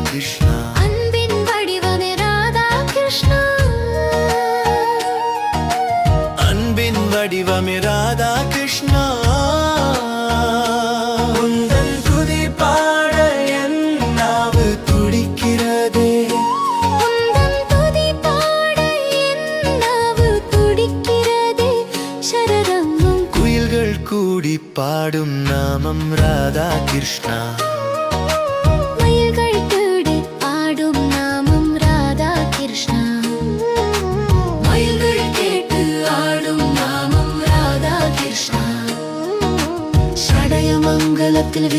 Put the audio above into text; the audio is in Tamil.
கிருஷ்ணா அன்பின் வடிவமே ராதா கிருஷ்ணா அன்பின் வடிவமே ராதா கிருஷ்ணா உந்தன் துதி பாட என் நாவு துடிக்கிறதே உந்தன் துதி பாட என் நாவு துடிக்கிறதே சரரங்கம் குயில்கள் கூடி பாடும் நாமம் ராதா கிருஷ்ணா மயில்கள் கூடி ஆடும் நாமம் ராதா கிருஷ்ணா மயில்கள் கேட்டு ஆடும் நாமம் ராதா கிருஷ்ணா சடயமங்கலத்தில்